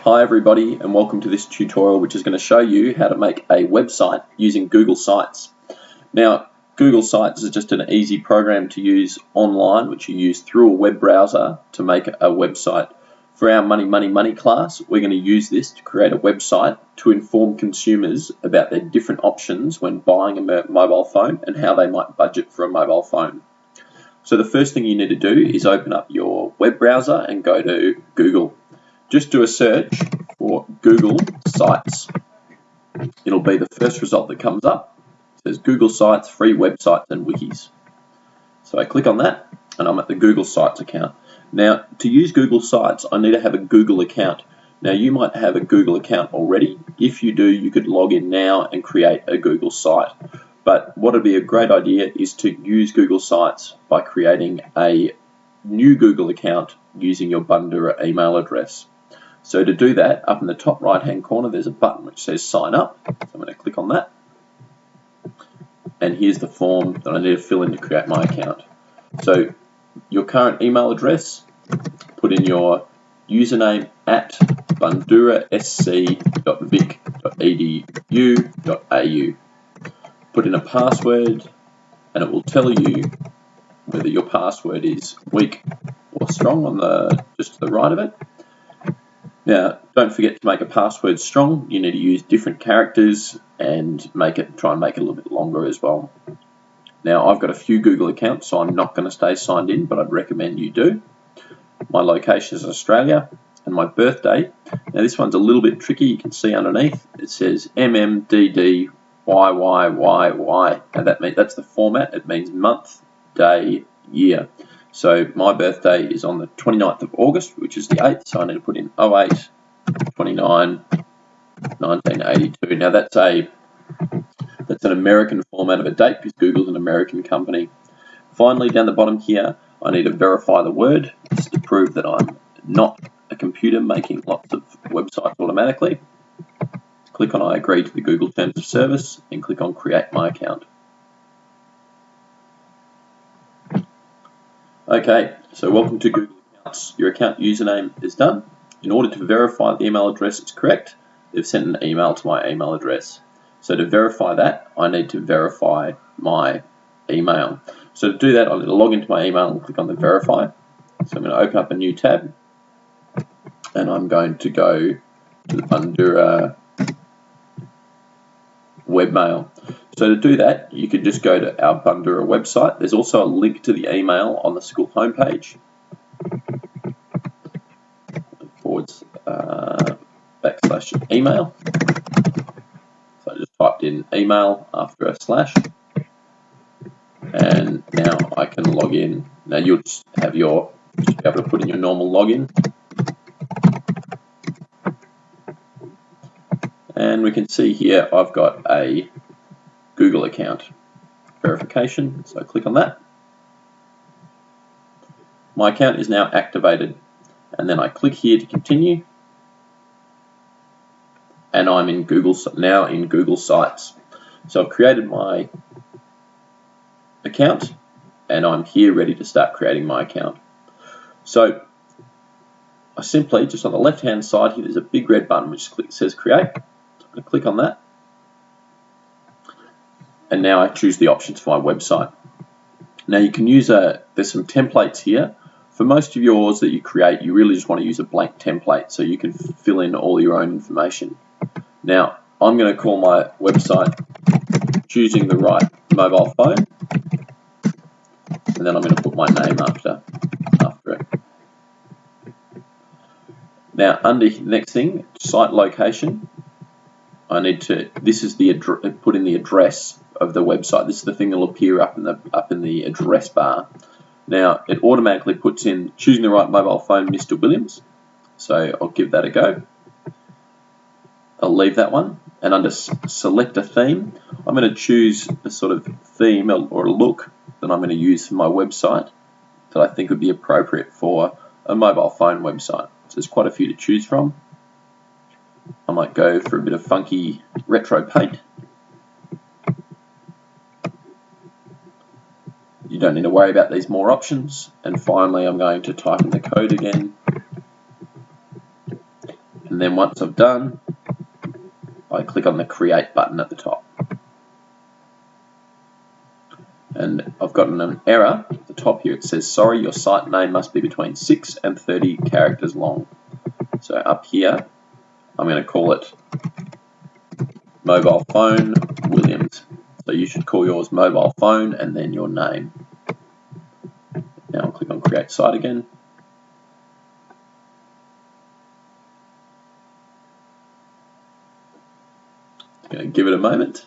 Hi everybody, and welcome to this tutorial which is going to show you how to make a website using Google Sites. Now, Google Sites is just an easy program to use online which you use through a web browser to make a website. For our Money class, we're going to use this to create a website to inform consumers about their different options when buying a mobile phone and how they might budget for a mobile phone. So the first thing you need to do is open up your web browser and go to Google. Just do a search for Google Sites. It'll be the first result that comes up. It says Google Sites, free websites and wikis. So I click on that and I'm at the Google Sites account. Now, to use Google Sites, I need to have a Google account. Now, you might have a Google account already. If you do, you could log in now and create a Google site. But what would be a great idea is to use Google Sites by creating a new Google account using your Bundoora email address. So to do that, up in the top right hand corner there's a button which says sign up. So I'm going to click on that. And here's the form that I need to fill in to create my account. So your current email address, put in your username at bundoorasc.vic.edu.au. Put in a password and it will tell you whether your password is weak or strong on the just to the right of it. Now, don't forget to make a password strong. You need to use different characters and try and make it a little bit longer as well. Now, I've got a few Google accounts, so I'm not going to stay signed in, but I'd recommend you do. My location is Australia, and my birthday. Now, this one's a little bit tricky. You can see underneath it says MMDDYYYY, and that's the format. It means month, day, year. So my birthday is on the 29th of August, which is the 8th, so I need to put in 08 29 1982. Now that's an American format of a date because Google's an American company. Finally, down the bottom here, I need to verify the word. This is to prove that I'm not a computer making lots of websites automatically. Click on I agree to the Google Terms of Service and click on Create My Account. Okay, so welcome to Google Accounts. Your account username is done. In order to verify the email address is correct, they've sent an email to my email address. So to verify that, I need to verify my email. So to do that, I need to log into my email and click on the Verify. So I'm going to open up a new tab, and I'm going to go to the Bundoora webmail. So to do that, you could just go to our Bundoora website. There's also a link to the email on the school homepage. /email. So I just typed in email after a slash. And now I can log in. Now you'll just be able to put in your normal login. And we can see here I've got a Google account verification, so I click on that. My account is now activated, and then I click here to continue, and I'm in Google Sites. So I've created my account, and I'm here ready to start creating my account. So I simply, just on the left hand side here, there's a big red button which says create. So I'm going to click on that. And now I choose the options for my website. Now you can use there's some templates here. For most of yours that you create, you really just want to use a blank template so you can fill in all your own information. Now I'm going to call my website Choosing the Right Mobile Phone, and then I'm going to put my name after it. Now under the next thing, site location, I need to, put in the address of the website. This is the thing that will appear up in the address bar. Now it automatically puts in Choosing the Right Mobile Phone, Mr. Williams. So I'll give that a go. I'll leave that one, and under select a theme, I'm going to choose a sort of theme or a look that I'm going to use for my website that I think would be appropriate for a mobile phone website. So there's quite a few to choose from. I might go for a bit of funky retro paint. You don't need to worry about these more options. And finally, I'm going to type in the code again. And then once I've done, I click on the Create button at the top. And I've gotten an error at the top here. It says, sorry, your site name must be between 6 and 30 characters long. So up here, I'm going to call it Mobile Phone Williams. So you should call yours Mobile Phone and then your name. Now I'll click on Create Site again. I'm going to give it a moment.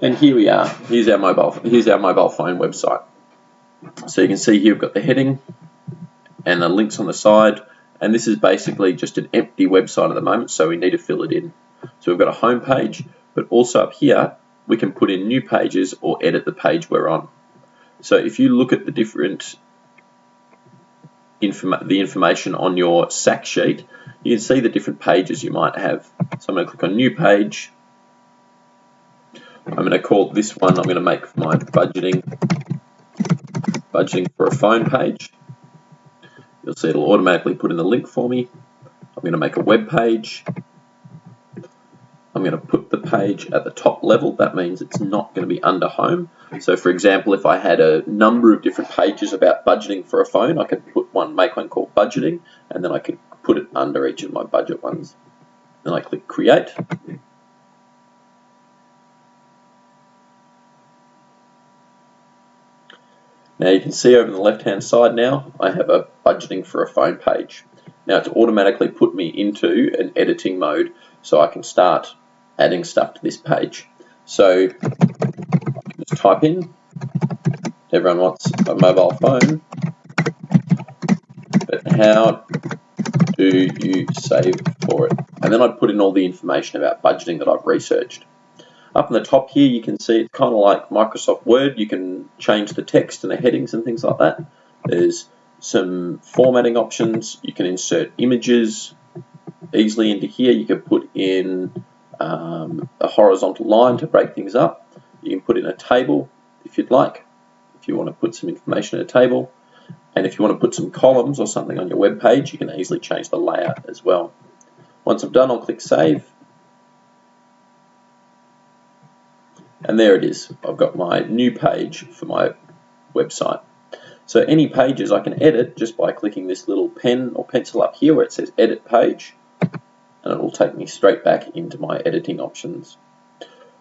And here we are. Here's our mobile phone website. So you can see here we've got the heading and the links on the side, and this is basically just an empty website at the moment, so we need to fill it in. So we've got a home page, but also up here we can put in new pages or edit the page we're on. So if you look at the different information on your SAC sheet, you can see the different pages you might have. So I'm going to click on New Page. I'm going to call this one, I'm going to make my budgeting for a phone page. You'll see it'll automatically put in the link for me. I'm going to make a web page. I'm going to put the page at the top level. That means it's not going to be under home. So for example, if I had a number of different pages about budgeting for a phone, I could make one called budgeting, and then I could put it under each of my budget ones. Then I click Create. Now you can see over on the left hand side now, I have a budgeting for a phone page. Now it's automatically put me into an editing mode, so I can start adding stuff to this page. So I can just type in, everyone wants a mobile phone, but how do you save for it? And then I'd put in all the information about budgeting that I've researched. Up in the top here, you can see it's kind of like Microsoft Word. You can change the text and the headings and things like that. There's some formatting options. You can insert images easily into here. You can put in a horizontal line to break things up. You can put in a table if you'd like, if you want to put some information in a table. And if you want to put some columns or something on your web page, you can easily change the layout as well. Once I'm done, I'll click Save. And there it is. I've got my new page for my website. So any pages I can edit just by clicking this little pen or pencil up here where it says Edit Page, and it will take me straight back into my editing options.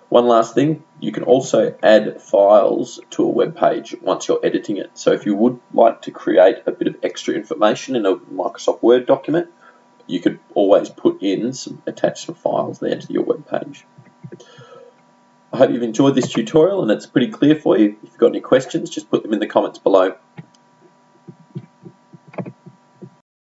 One last thing, you can also add files to a web page once you're editing it. So if you would like to create a bit of extra information in a Microsoft Word document, you could always attach some files there to your web page. I hope you've enjoyed this tutorial and it's pretty clear for you. If you've got any questions, just put them in the comments below.